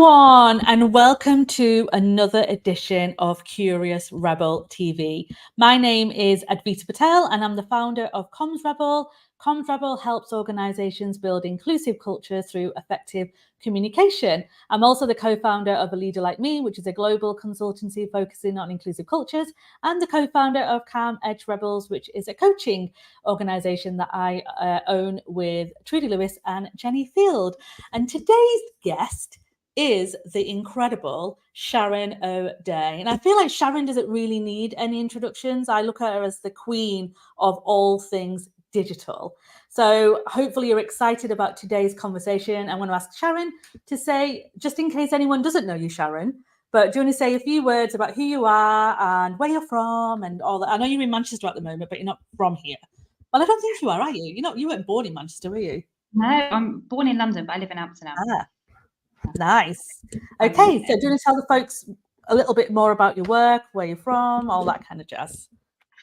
everyone, and welcome to another edition of Curious Rebel TV. My name is Advita Patel, and I'm the founder of Comms Rebel. Comms Rebel helps organisations build inclusive culture through effective communication. I'm also the co-founder of A Leader Like Me, which is a global consultancy focusing on inclusive cultures, and the co-founder of Calm Edge Rebels, which is a coaching organisation that I own with Trudy Lewis and Jenny Field. And today's guest is the incredible Sharon O'Dea. And I feel like Sharon doesn't really need any introductions. I look at her as the queen of all things digital. So hopefully you're excited about today's conversation. I want to ask Sharon to say, just in case anyone doesn't know you, Sharon, but do you want to say a few words about who you are and where you're from and all that? I know you're in Manchester at the moment, but you're not from here. Well, I don't think you are you? You weren't born in Manchester, were you? No, I'm born in London, but I live in Amsterdam. Nice. Okay, so do you want to tell the folks a little bit more about your work, where you're from, all that kind of jazz?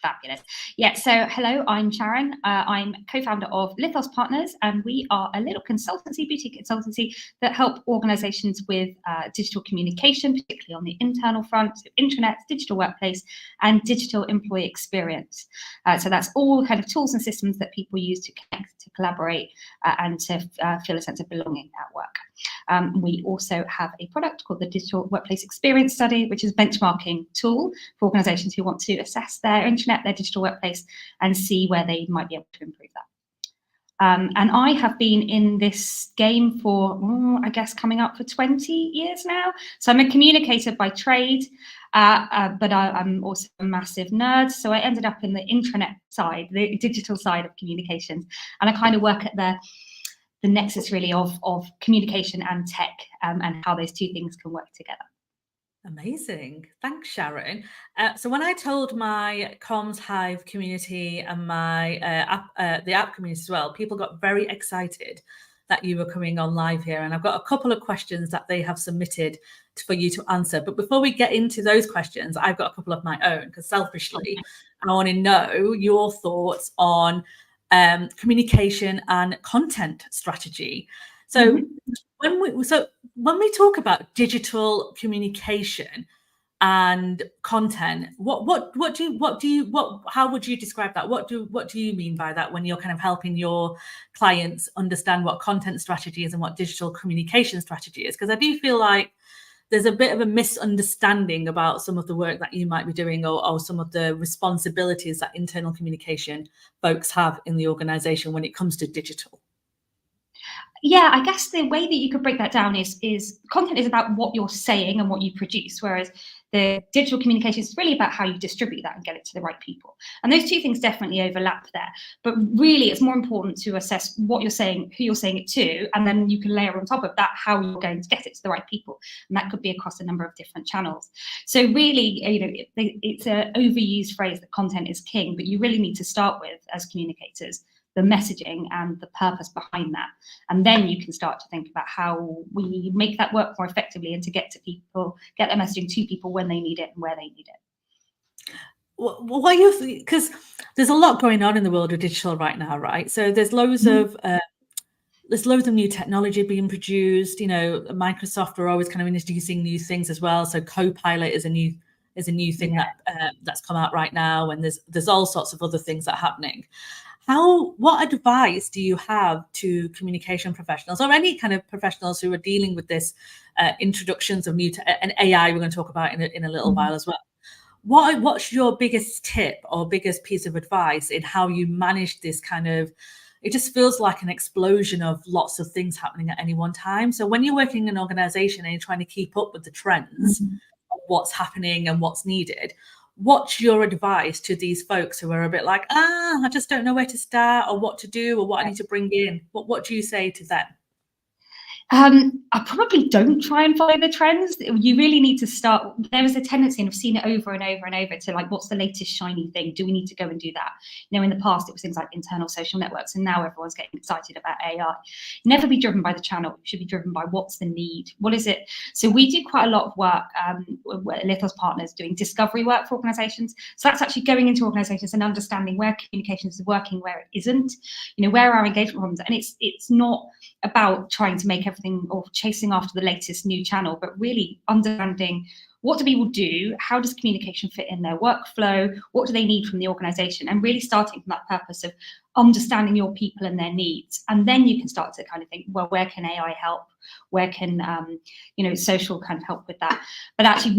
Fabulous. Yeah, so hello, I'm Sharon. I'm co-founder of Lithos Partners, and we are a little consultancy, boutique consultancy that help organizations with digital communication, particularly on the internal front, so intranet, digital workplace, and digital employee experience. So that's all kind of tools and systems that people use to connect, to collaborate, and to feel a sense of belonging at work. We also have a product called the Digital Workplace Experience Study, which is a benchmarking tool for organizations who want to assess their intranet, their digital workplace, and see where they might be able to improve that. And I have been in this game for, I guess, coming up for 20 years now. So I'm a communicator by trade, but I'm also a massive nerd. So I ended up in the intranet side, the digital side of communications. And I kind of work at the nexus really of communication and tech, and how those two things can work together. Amazing. Thanks, Sharon. So when I told my Comms Hive community and my the app community as well, people got very excited that you were coming on live here. And I've got a couple of questions that they have submitted for you to answer. But before we get into those questions, I've got a couple of my own, because selfishly, I want to know your thoughts on communication and content strategy. So when we talk about digital communication and content, how would you describe that? What do you mean by that when you're kind of helping your clients understand what content strategy is and what digital communication strategy is? Because I do feel like there's a bit of a misunderstanding about some of the work that you might be doing, or some of the responsibilities that internal communication folks have in the organization when it comes to digital. Yeah, I guess the way that you could break that down is content is about what you're saying and what you produce, whereas the digital communication is really about how you distribute that and get it to the right people. And those two things definitely overlap there. But really, it's more important to assess what you're saying, who you're saying it to, and then you can layer on top of that how you're going to get it to the right people. And that could be across a number of different channels. So really, it's an overused phrase that content is king, but you really need to start with, as communicators, the messaging and the purpose behind that. And then you can start to think about how we make that work more effectively and to get to people, get the messaging to people when they need it and where they need it. What you think, because there's a lot going on in the world of digital right now, right? So there's loads of new technology being produced. Microsoft are always kind of introducing new things as well. So Copilot is a new thing that's come out right now, and there's all sorts of other things that are happening. What advice do you have to communication professionals, or any kind of professionals who are dealing with this introductions of new and AI we're going to talk about in a little while as well? What's your biggest tip or biggest piece of advice in how you manage this kind of, it just feels like an explosion of lots of things happening at any one time. So when you're working in an organization and you're trying to keep up with the trends of what's happening and what's needed, what's your advice to these folks who are a bit like, I just don't know where to start or what to do or what I need to bring in? What do you say to them? I probably don't try and follow the trends. You really need to start. There is a tendency, and I've seen it over and over and over, to like, what's the latest shiny thing? Do we need to go and do that? In the past, it was things like internal social networks, and now everyone's getting excited about AI. Never be driven by the channel. You should be driven by what's the need. What is it? So we do quite a lot of work with Lithos Partners doing discovery work for organizations. So that's actually going into organizations and understanding where communications is working, where it isn't, where are our engagement problems. And it's not about trying to make everything everything or chasing after the latest new channel, but really understanding what do people do, how does communication fit in their workflow, what do they need from the organization, and really starting from that purpose of understanding your people and their needs. And then you can start to kind of think, well, where can AI help? Where can social kind of help with that? But actually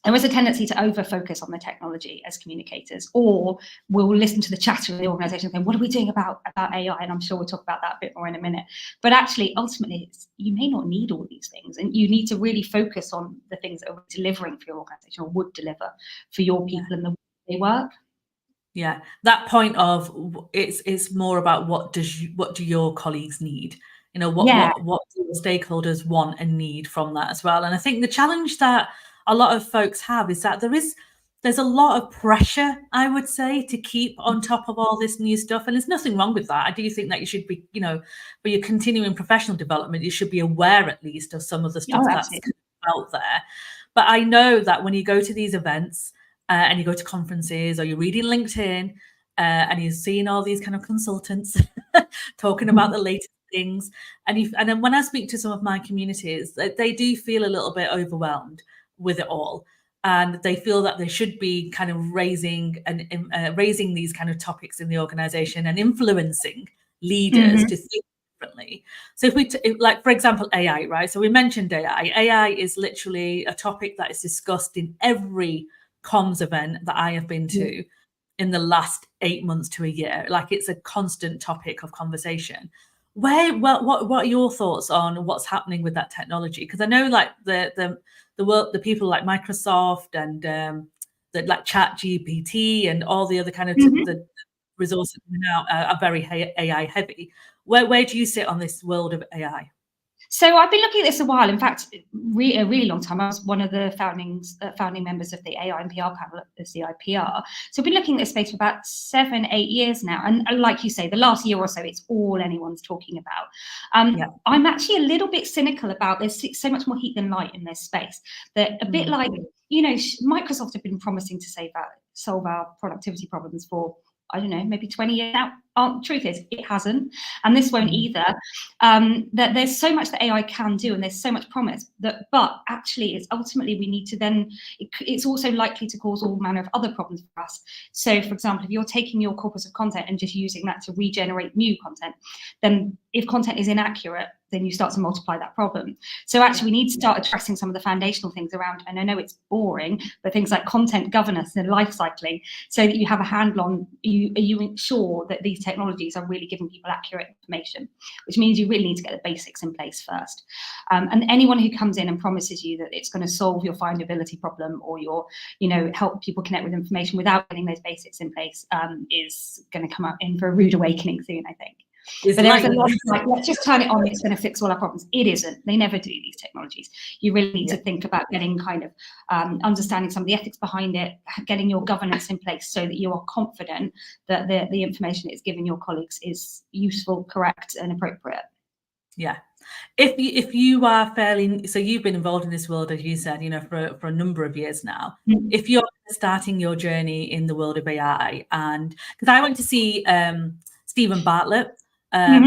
there is a tendency to over-focus on the technology as communicators, or we'll listen to the chatter in the organisation saying, what are we doing about AI? And I'm sure we'll talk about that a bit more in a minute. But actually, ultimately, you may not need all these things, and you need to really focus on the things that are delivering for your organisation or would deliver for your people and the way they work. Yeah, that point of it's more about what do your colleagues need? You know, what do your stakeholders want and need from that as well? And I think the challenge that a lot of folks have is that there's a lot of pressure, I would say, to keep on top of all this new stuff. And there's nothing wrong with that. I do think that you should be, for your continuing professional development, you should be aware at least of some of the stuff that's out there. But I know that when you go to these events and you go to conferences or you're reading LinkedIn and you're seeing all these kind of consultants talking about the latest things, and then when I speak to some of my communities, they do feel a little bit overwhelmed with it all, and they feel that they should be kind of raising these kind of topics in the organization and influencing leaders to think differently. So if for example, AI, right? So we mentioned AI. AI is literally a topic that is discussed in every comms event that I have been to in the last 8 months to a year. Like, it's a constant topic of conversation. What are your thoughts on what's happening with that technology? Because I know like the people like Microsoft and like ChatGPT and all the other kind of the resources now are very AI heavy. Where do you sit on this world of AI? So I've been looking at this a while. In fact, a really long time. I was one of the founding members of the AI and PR panel at the CIPR. So I've been looking at this space for about 7-8 years now. And like you say, the last year or so, it's all anyone's talking about. I'm actually a little bit cynical about there's so much more heat than light in this space. That a bit like, Microsoft have been promising to solve our productivity problems for, I don't know, maybe 20 years now. Truth is, it hasn't, and this won't either. That there's so much that AI can do, and there's so much promise. But actually, it's ultimately we need to then. It's also likely to cause all manner of other problems for us. So, for example, if you're taking your corpus of content and just using that to regenerate new content, then if content is inaccurate, then you start to multiply that problem. So actually, we need to start addressing some of the foundational things around, and I know it's boring, but things like content governance and life cycling, so that you have a handle on, are you ensure that these technologies are really giving people accurate information, which means you really need to get the basics in place first. And anyone who comes in and promises you that it's going to solve your findability problem or help people connect with information without getting those basics in place is going to come up in for a rude awakening soon, I think. But there's a lot of let's just turn it on, it's going to fix all our problems. It isn't. They never do, these technologies. You really need to think about getting kind of understanding some of the ethics behind it, getting your governance in place so that you are confident that the information it's giving your colleagues is useful, correct, and appropriate. Yeah. If you are so you've been involved in this world, as you said, for a number of years now. If you're starting your journey in the world of AI, and because I went to see Stephen Bartlett.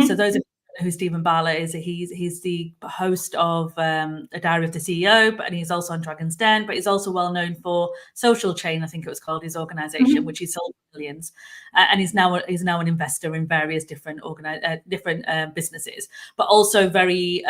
So those of you who Stephen Bartlett is, he's the host of A Diary of the CEO, and he's also on Dragon's Den, but he's also well known for Social Chain, I think it was called, his organization, which he sold millions, and he's now an investor in various different businesses, but also very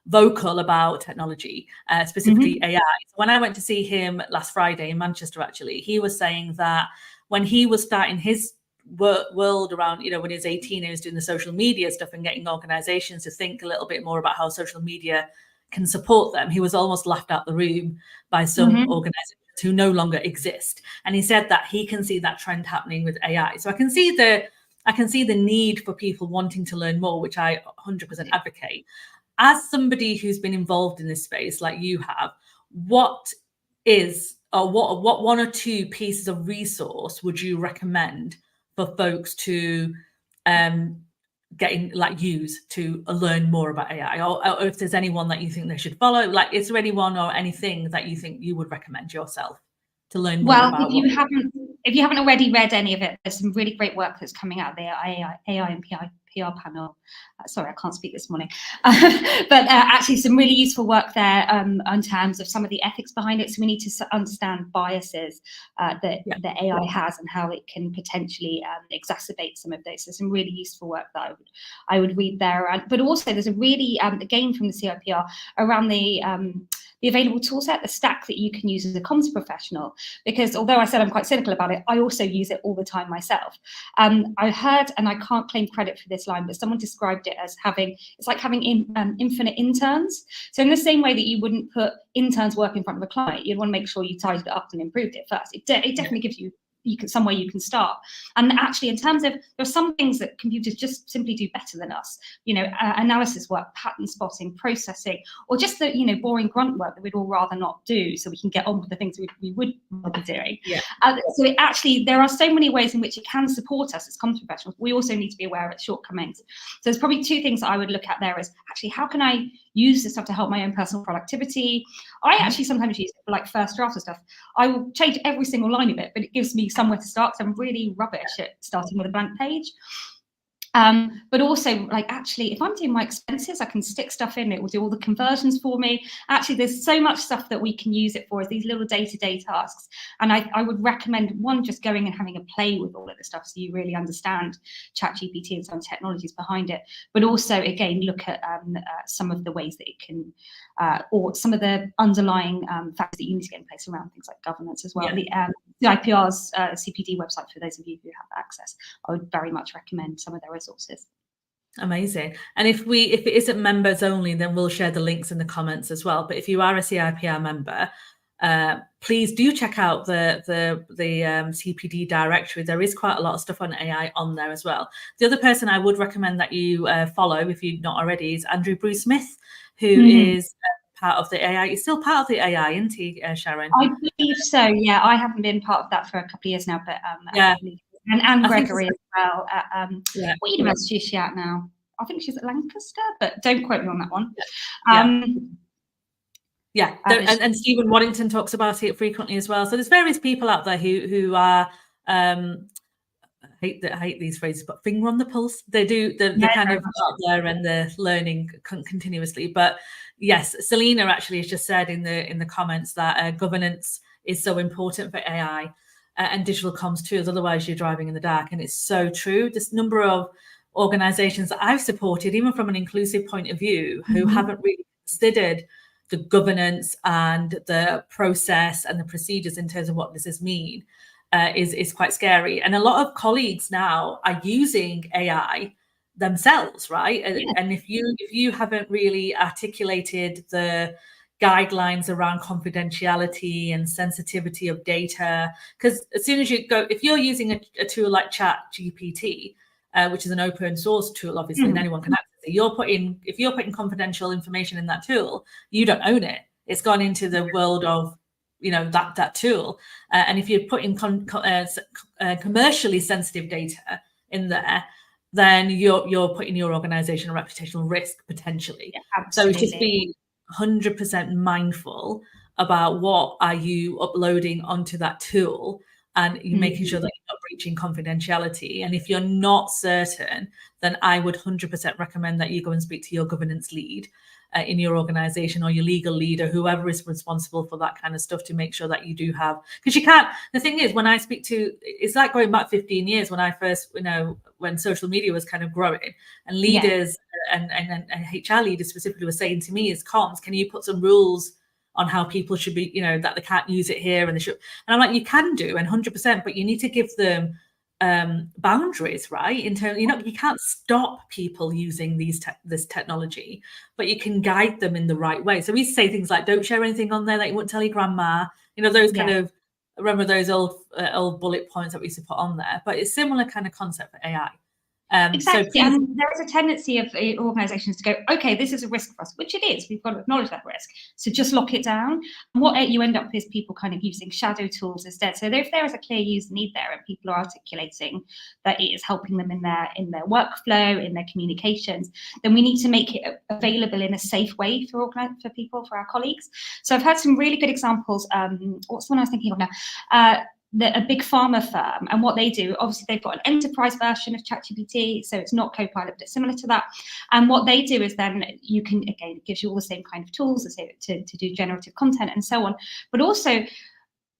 vocal about technology, specifically AI. So when I went to see him last Friday in Manchester, actually, he was saying that when he was starting his world around, when he was 18, he was doing the social media stuff and getting organizations to think a little bit more about how social media can support them. He was almost laughed out the room by some organizations who no longer exist. And he said that he can see that trend happening with AI. So I can see the need for people wanting to learn more, which I 100% advocate. As somebody who's been involved in this space like you have, what one or two pieces of resource would you recommend for folks to use to learn more about AI, or if there's anyone that you think they should follow? Like, is there anyone or anything that you think you would recommend yourself to learn more about? Well, if you haven't already read any of it, there's some really great work that's coming out there, AI and PR panel. Sorry, I can't speak this morning. But actually some really useful work there in terms of some of the ethics behind it. So we need to understand biases that the AI has and how it can potentially exacerbate some of those. So some really useful work that I would read there. But also there's a really, again from the CIPR, around the available toolset, the stack that you can use as a comms professional. Because although I said I'm quite cynical about it, I also use it all the time myself. I heard, and I can't claim credit for this line, but someone described it as it's like having infinite interns. So in the same way that you wouldn't put interns work in front of a client, you'd want to make sure you tidied it up and improved it first. It definitely gives you somewhere you can start. And actually, in terms of, there are some things that computers just simply do better than us, analysis work, pattern spotting, processing, or just the boring grunt work that we'd all rather not do, so we can get on with the things we would be doing. So it actually, there are so many ways in which it can support us as comms professionals. We also need to be aware of its shortcomings. So there's probably two things that I would look at there is actually, how can I use this stuff to help my own personal productivity? I actually sometimes use it for like first drafts of stuff. I will change every single line of it, but it gives me somewhere to start, because I'm really rubbish at starting with a blank page. But also, like, actually, if I'm doing my expenses, I can stick stuff in, it will do all the conversions for me. Actually, there's so much stuff that we can use it for as these little day-to-day tasks. And I would recommend, one, just going and having a play with all of this stuff so you really understand ChatGPT and some technologies behind it. But also, again, look at some of the ways that it can, or some of the underlying factors that you need to get in place around things like governance as well. The IPR's CPD website, for those of you who have access, I would very much recommend some of their resources. Amazing. And if it isn't members only, then we'll share the links in the comments as well. But if you are a CIPR member, please do check out the CPD directory. There is quite a lot of stuff on AI on there as well. The other person I would recommend that you follow, if you're not already, is Andrew Bruce Smith, who is part of the AI. He's still part of the AI, isn't he, Sharon? I believe so. Yeah, I haven't been part of that for a couple of years now, but and Gregory as well. What university is she at now? I think she's at Lancaster, but don't quote me on that one. And Stephen Waddington talks about it frequently as well. So there's various people out there who are I hate these phrases, but finger on the pulse. They're kind of out there and they're learning continuously. But yes, Selena actually has just said in the comments that governance is so important for AI and digital comms tools. Otherwise, you're driving in the dark, and it's so true. This number of organisations that I've supported, even from an inclusive point of view, who haven't really considered the governance and the process and the procedures in terms of what does this mean, is quite scary. And a lot of colleagues now are using AI themselves, right? And if you haven't really articulated the guidelines around confidentiality and sensitivity of data, because as soon as you go, if you're using a tool like ChatGPT, which is an open source tool, obviously, and anyone can access it, if you're putting confidential information in that tool, you don't own it. It's gone into the world of that tool, and if you're putting commercially sensitive data in there, then you're putting your organization at reputational risk potentially. So just be 100% mindful about what are you uploading onto that tool, and you're making sure that you're not breaching confidentiality. And if you're not certain, then I would 100% recommend that you go and speak to your governance lead in your organization, or your legal lead, or whoever is responsible for that kind of stuff, to make sure that you do have, because you can't, the thing is, when I speak to, it's like going back 15 years when I first, when social media was kind of growing, and leaders and HR leaders specifically were saying to me as comms, can you put some rules on how people should be, that they can't use it here and they should, and I'm like, you can do, and 100%, but you need to give them boundaries, right? In terms, you can't stop people using this technology, but you can guide them in the right way. So we say things like, don't share anything on there that you wouldn't tell your grandma, those kind of, remember those old bullet points that we used to put on there. But it's similar kind of concept for AI. Exactly, and there is a tendency of organisations to go, okay, this is a risk for us, which it is. We've got to acknowledge that risk, so just lock it down. And what you end up with is people kind of using shadow tools instead. So if there is a clear user need there, and people are articulating that it is helping them in their workflow, in their communications, then we need to make it available in a safe way for people, for our colleagues. So I've had some really good examples. What's the one I was thinking of now? a big pharma firm, and what they do, obviously they've got an enterprise version of ChatGPT, so it's not Copilot, but it's similar to that. And what they do is then you can, again, it gives you all the same kind of tools to do generative content and so on, but also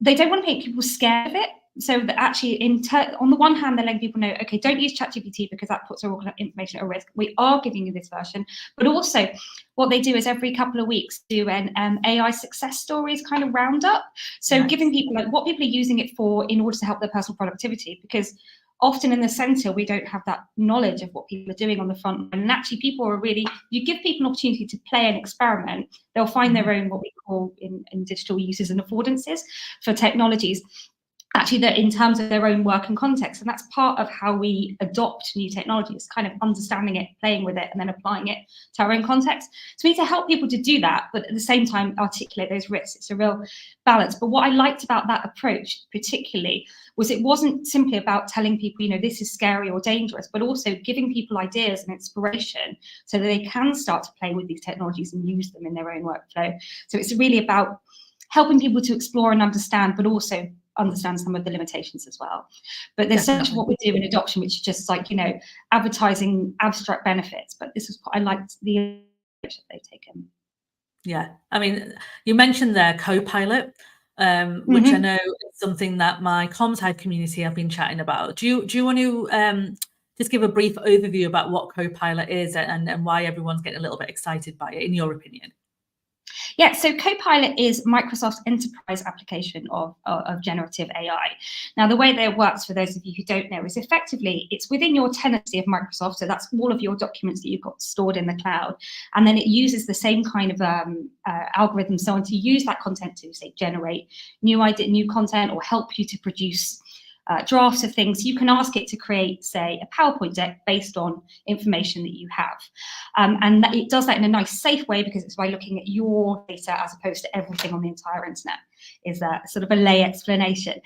they don't want to make people scared of it. So that actually, on the one hand, they're letting people know, okay, don't use ChatGPT because that puts our information at risk. We are giving you this version. But also, what they do is every couple of weeks do an AI success stories kind of roundup. So giving people like what people are using it for in order to help their personal productivity, because often in the centre, we don't have that knowledge of what people are doing on the front line. And actually, people are really, you give people an opportunity to play and experiment, they'll find their own, what we call in digital, uses and affordances for technologies, actually that in terms of their own work and context. And that's part of how we adopt new technologies, kind of understanding it, playing with it, and then applying it to our own context. So we need to help people to do that, but at the same time articulate those risks. It's a real balance. But what I liked about that approach particularly was it wasn't simply about telling people, you know, this is scary or dangerous, but also giving people ideas and inspiration so that they can start to play with these technologies and use them in their own workflow. So it's really about helping people to explore and understand, but also understand some of the limitations as well. But there's so much of what we do in adoption, which is just like, you know, advertising abstract benefits. But this is what I liked the approach that they've taken. Yeah, I mean, you mentioned there Copilot, which I know is something that my comms head community have been chatting about. Do you want to just give a brief overview about what Copilot is and why everyone's getting a little bit excited by it, in your opinion? Yeah, so Copilot is Microsoft's enterprise application of generative AI. Now, the way that it works, for those of you who don't know, is effectively it's within your tenancy of Microsoft. So that's all of your documents that you've got stored in the cloud. And then it uses the same kind of algorithm, so on, to use that content to, say, generate new content or help you to produce drafts of things. You can ask it to create, say, a PowerPoint deck based on information that you have. And it does that in a nice, safe way, because it's by looking at your data as opposed to everything on the entire internet, is a sort of a lay explanation.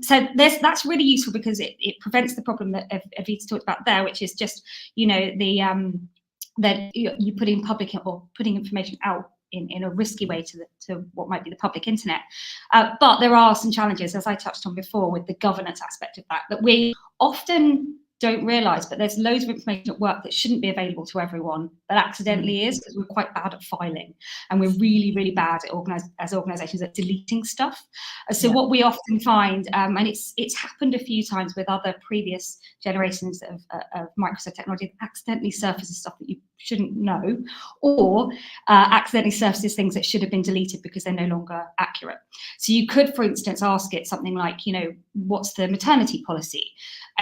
So that's really useful because it prevents the problem that Avita talked about there, which is just, you know, that you putting public or putting information out in a risky way to what might be the public internet. But there are some challenges, as I touched on before, with the governance aspect of that we often don't realise, but there's loads of information at work that shouldn't be available to everyone, but accidentally is, because we're quite bad at filing, and we're really, really bad as organisations at deleting stuff. So what we often find, and it's happened a few times with other previous generations of Microsoft technology, that accidentally surfaces stuff that you shouldn't know, or accidentally surfaces things that should have been deleted because they're no longer accurate. So you could, for instance, ask it something like, you know, what's the maternity policy?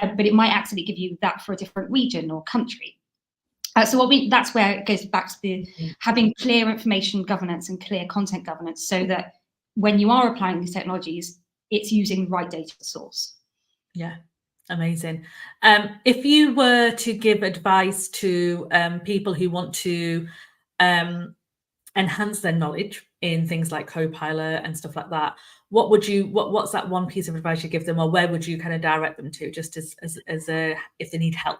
But it might actually give you that for a different region or country. So that's where it goes back to the having clear information governance and clear content governance, so that when you are applying these technologies, it's using the right data source. Yeah, amazing. If you were to give advice to people who want to enhance their knowledge in things like Copilot and stuff like that, what's that one piece of advice you give them, or where would you kind of direct them to, just as if they need help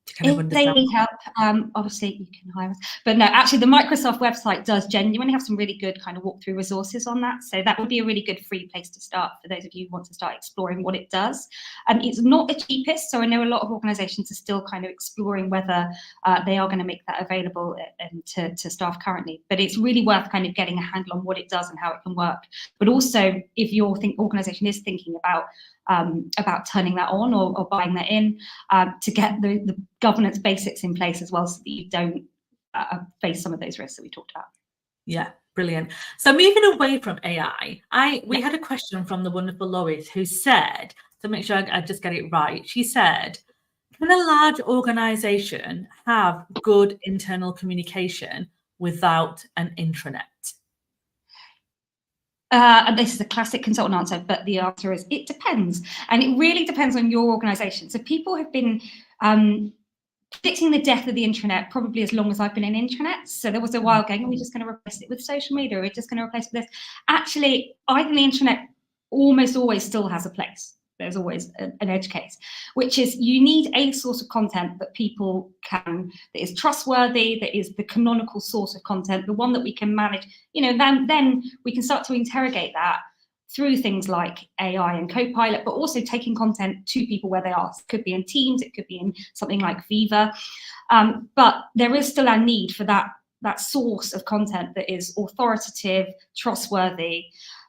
to kind of understand? If they need help, obviously you can hire us. But no, actually the Microsoft website does genuinely have some really good kind of walkthrough resources on that. So that would be a really good free place to start for those of you who want to start exploring what it does. It's not the cheapest, so I know a lot of organisations are still kind of exploring whether they are going to make that available to staff currently. But it's really worth kind of getting a handle on what it does and how it can work. But also, if your organisation is thinking about turning that on or buying that in, to get the governance basics in place as well, so that you don't face some of those risks that we talked about. Yeah, brilliant. So moving away from AI, we had a question from the wonderful Lois, who said, to make sure I just get it right, she said, can a large organisation have good internal communication without an intranet? And this is a classic consultant answer, but the answer is it depends. And it really depends on your organisation. So people have been predicting the death of the intranet probably as long as I've been in intranet. So there was a while going, are we just going to replace it with social media? Are we just going to replace it with this? Actually, I think the intranet almost always still has a place. There's always an edge case, which is you need a source of content that people that is trustworthy, that is the canonical source of content, the one that we can manage, you know, then we can start to interrogate that through things like AI and Copilot, but also taking content to people where they are. It could be in Teams, it could be in something like Viva, but there is still a need for that source of content that is authoritative, trustworthy,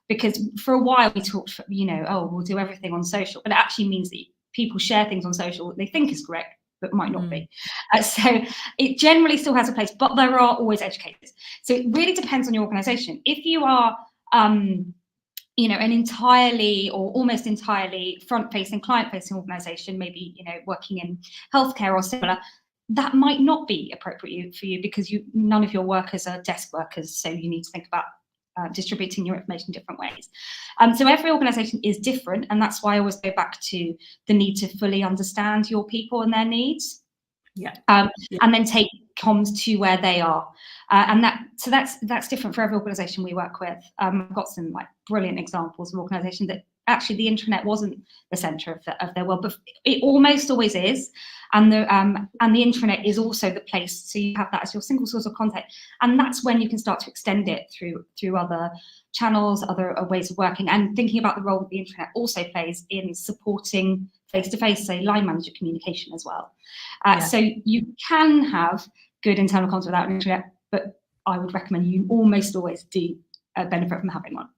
because for a while we talked, oh, we'll do everything on social, but it actually means that people share things on social that they think is correct, but might not be. So it generally still has a place, but there are always educators. So it really depends on your organization. If you are, an entirely or almost entirely front-facing, client-facing organization, maybe, working in healthcare or similar, that might not be appropriate for you because none of your workers are desk workers. So you need to think about distributing your information different ways. So every organization is different, and that's why I always go back to the need to fully understand your people and their needs. And then take comms to where they are, and that's different for every organisation we work with. I've got some brilliant examples of organisations that actually the intranet wasn't the centre of their world, but it almost always is, and the intranet is also the place. So you have that as your single source of content, and that's when you can start to extend it through other channels, other ways of working, and thinking about the role that the intranet also plays in supporting face-to-face, say, line manager communication as well. So you can have good internal comms without an intranet, but I would recommend you almost always do benefit from having one.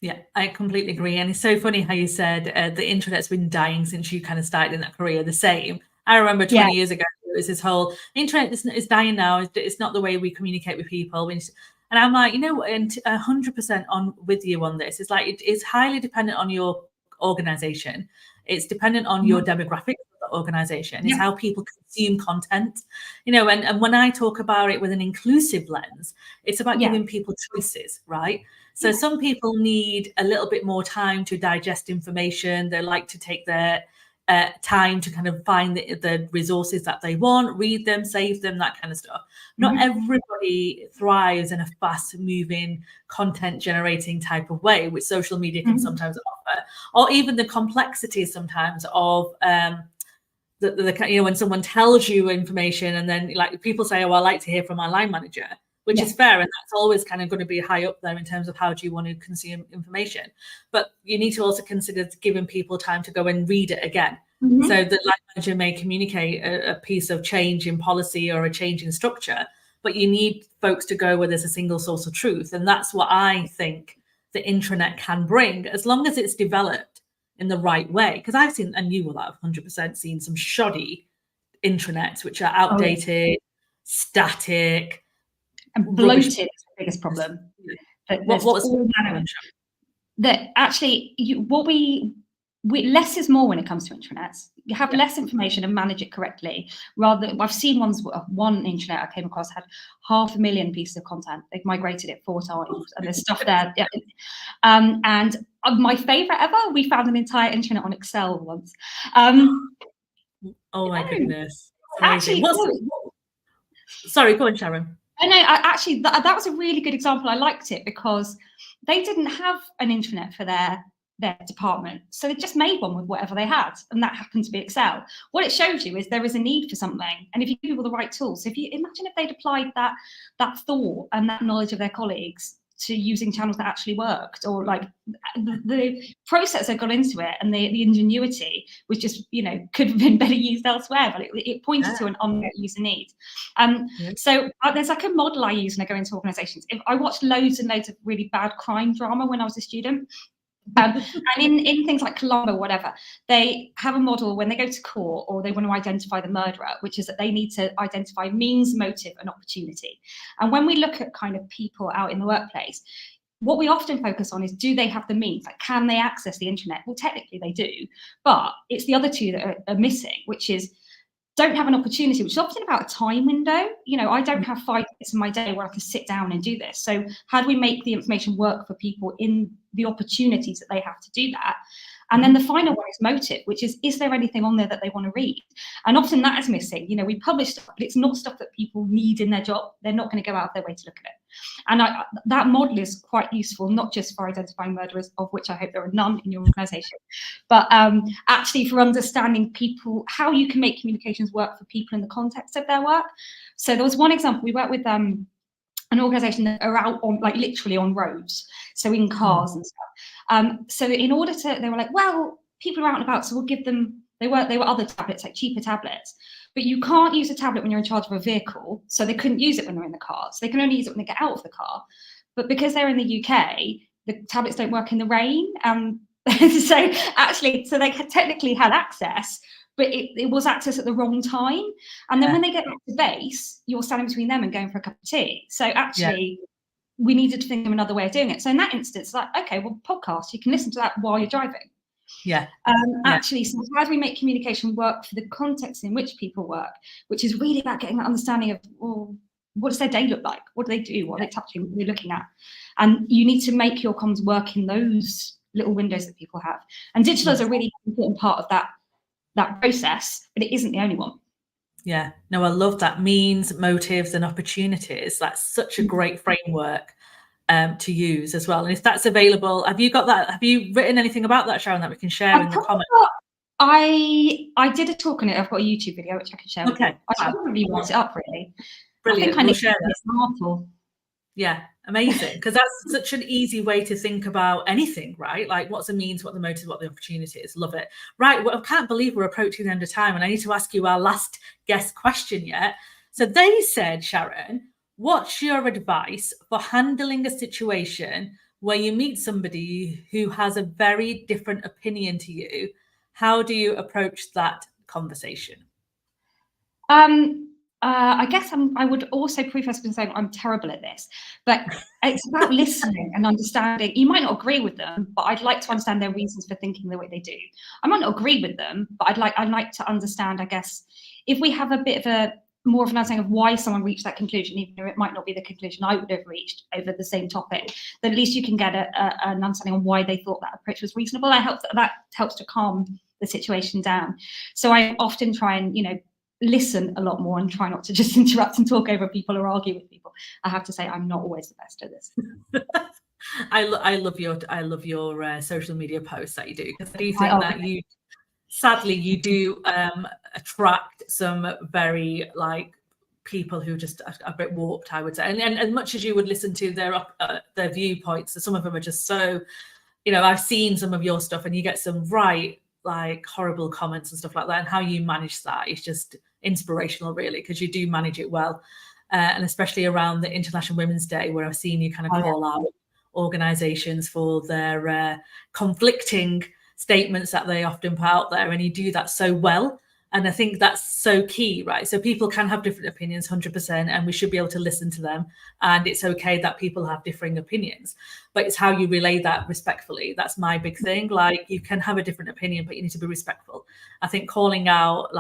Yeah, I completely agree. And it's so funny how you said the intranet's been dying since you kind of started in that career. The same. I remember 20 years ago, it was this whole internet is dying now. It's not the way we communicate with people. And I'm like, and 100% on with you on this. It's like it's highly dependent on your organization. It's dependent on your demographics of the organization. It's how people consume content, and when I talk about it with an inclusive lens, it's about giving people choices, right? So some people need a little bit more time to digest information. They like to take their time to kind of find the resources that they want, read them, save them, that kind of stuff. Not everybody thrives in a fast-moving, content-generating type of way, which social media can sometimes offer, or even the complexity sometimes of when someone tells you information, and then people say, "Oh, I like to hear from my line manager," which is fair, and that's always kind of going to be high up there in terms of how do you want to consume information. But you need to also consider giving people time to go and read it again. So the line manager may communicate a piece of change in policy or a change in structure, but you need folks to go where there's a single source of truth. And that's what I think the intranet can bring, as long as it's developed in the right way. Because I've seen, and you will have 100% seen, some shoddy intranets which are outdated, static, and bloated is the biggest problem. What was that actually less is more when it comes to intranets. You have less information and manage it correctly. I've seen one intranet I came across had 500,000 pieces of content. They've migrated it 4 times, and there's stuff there. And my favourite ever, we found an entire intranet on Excel once. Oh my goodness! Actually, sorry, go on, Sharon. I know. Actually, that was a really good example. I liked it because they didn't have an intranet for their department, so they just made one with whatever they had, and that happened to be Excel. What it shows you is there is a need for something, and if you give people the right tools, if you imagine if they'd applied that thought and that knowledge of their colleagues to using channels that actually worked, or the process that got into it and the ingenuity was just, could have been better used elsewhere, but it pointed to an unmet user need. So there's a model I use when I go into organizations. If I watched loads and loads of really bad crime drama when I was a student, and in things like Colombo, whatever, they have a model when they go to court or they want to identify the murderer, which is that they need to identify means, motive, and opportunity. And when we look at kind of people out in the workplace, what we often focus on is, do they have the means? Can they access the internet? Well, technically they do, but it's the other two that are missing, which is don't have an opportunity, which is often about a time window. I don't have 5 minutes in my day where I can sit down and do this. So how do we make the information work for people in the opportunities that they have to do that? And then the final one is motive, which is there anything on there that they want to read? And often that is missing. We publish stuff, but it's not stuff that people need in their job. They're not going to go out of their way to look at it. And that model is quite useful, not just for identifying murderers, of which I hope there are none in your organisation, but actually for understanding people, how you can make communications work for people in the context of their work. So there was one example. We worked with an organisation that are out on, like, literally on roads, so in cars and stuff. So in order to, they were like, well, people are out and about, so we'll give them, they were other tablets, like cheaper tablets, but you can't use a tablet when you're in charge of a vehicle, so they couldn't use it when they're in the car. So they can only use it when they get out of the car. But because they're in the UK, the tablets don't work in the rain. So actually, so they technically had access, but it was access at the wrong time. And then when they get back to base, you're standing between them and going for a cup of tea. So actually, we needed to think of another way of doing it. So in that instance, like, okay, well, podcast, you can listen to that while you're driving. Actually, so how do we make communication work for the context in which people work, which is really about getting that understanding of, well, what does their day look like? What do they do? What are they touching? What are they looking at? And you need to make your comms work in those little windows that people have. And digital is a really important part of that process, but it isn't the only one. Yeah, no, I love that. Means, motives, and opportunities. That's such a great framework to use as well. And if that's available, have you got that? Have you written anything about that, Sharon, that we can share in the comments? I did a talk on it. I've got a YouTube video which I can share. Okay, I probably write it up, really. Brilliant. I think we'll share that. Yeah, amazing. Because that's such an easy way to think about anything, right? Like, what's the means, what the motives, what the opportunities. Love it. Right, well, I can't believe we're approaching the end of time, and I need to ask you our last guest question yet. So they said, Sharon, what's your advice for handling a situation where you meet somebody who has a very different opinion to you? How do you approach that conversation? I guess I would also preface by saying I'm terrible at this, but it's about listening and understanding. You might not agree with them, but I'd like to understand their reasons for thinking the way they do. I might not agree with them, but I'd like to understand, I guess, if we have a bit of more of an understanding of why someone reached that conclusion, even though it might not be the conclusion I would have reached over the same topic, then at least you can get an understanding on why they thought that approach was reasonable. That helps to calm the situation down. So I often try and, listen a lot more and try not to just interrupt and talk over people or argue with people. I have to say I'm not always the best at this. I love your social media posts that you do, because I do think that you, sadly, you do attract some very people who just are a bit warped, I would say. And as much as you would listen to their viewpoints, some of them are just so, I've seen some of your stuff and you get some horrible comments and stuff like that, and how you manage that is just inspirational, really, because you do manage it well. And especially around the International Women's Day, where I've seen you kind of call out organizations for their conflicting statements that they often put out there, and you do that so well. And I think that's so key, right? So people can have different opinions, 100%, and we should be able to listen to them. And it's okay that people have differing opinions, but it's how you relay that respectfully. That's my big thing. You can have a different opinion, but you need to be respectful. I think calling out,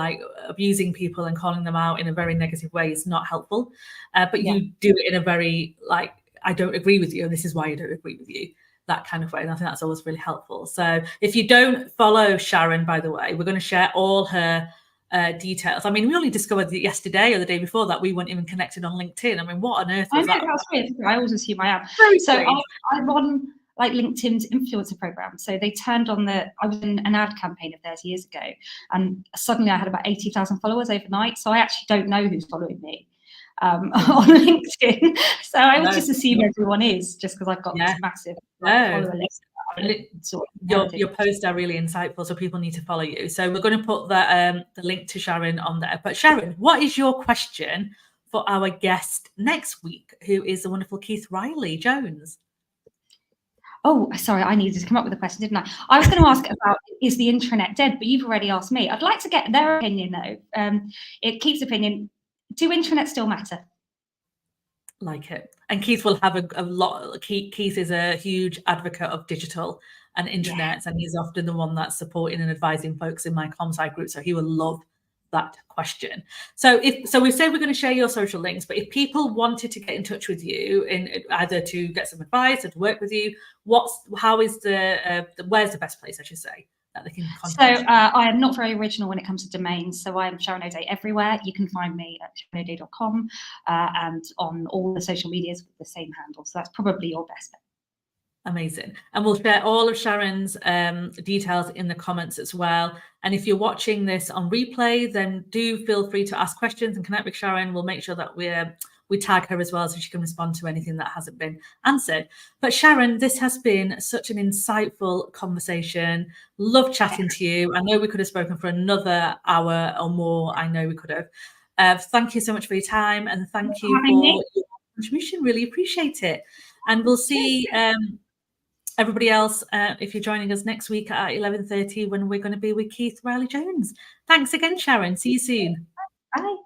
abusing people and calling them out in a very negative way is not helpful. But you do it in a very, I don't agree with you, and this is why I don't agree with you. That kind of way. And I think that's always really helpful. So if you don't follow Sharon, by the way, we're going to share all her details. I mean, we only discovered yesterday or the day before that we weren't even connected on LinkedIn. I mean, what on earth was that? That's weird. I always assume I am. So I'm on LinkedIn's influencer program. So they turned on I was in an ad campaign of theirs years ago, and suddenly I had about 80,000 followers overnight. So I actually don't know who's following me on LinkedIn. So I would just assume everyone is, just because I've got this massive follower list. Your posts are really insightful, so people need to follow you. So we're going to put the link to Sharon on there. But Sharon, what is your question for our guest next week, who is the wonderful Keith Riley Jones? Oh, sorry, I needed to come up with a question, didn't I? I was going to ask about, is the intranet dead? But you've already asked me. I'd like to get their opinion, though. Keith's opinion, do intranets still matter? Like it. And Keith will have a lot. Keith is a huge advocate of digital and intranets, and he's often the one that's supporting and advising folks in my ComSci group. So he will love that question. So we say we're going to share your social links, but if people wanted to get in touch with you, in either to get some advice or to work with you, where's the best place, I should say, that they can contact you? I am not very original when it comes to domains, so I am Sharon O'Dea everywhere. You can find me at sharonodea.com and on all the social medias with the same handle. So that's probably your best bet. Amazing. And we'll share all of Sharon's details in the comments as well. And if you're watching this on replay, then do feel free to ask questions and connect with Sharon. We'll make sure that we're we tag her as well so she can respond to anything that hasn't been answered. But Sharon, this has been such an insightful conversation. Love chatting to you. I know we could have spoken for another hour or more. I know we could have. Thank you so much for your time, and thank you for your contribution. Really appreciate it. And we'll see everybody else if you're joining us next week at 11:30 when we're going to be with Keith Riley-Jones. Thanks again, Sharon. See you soon. Bye.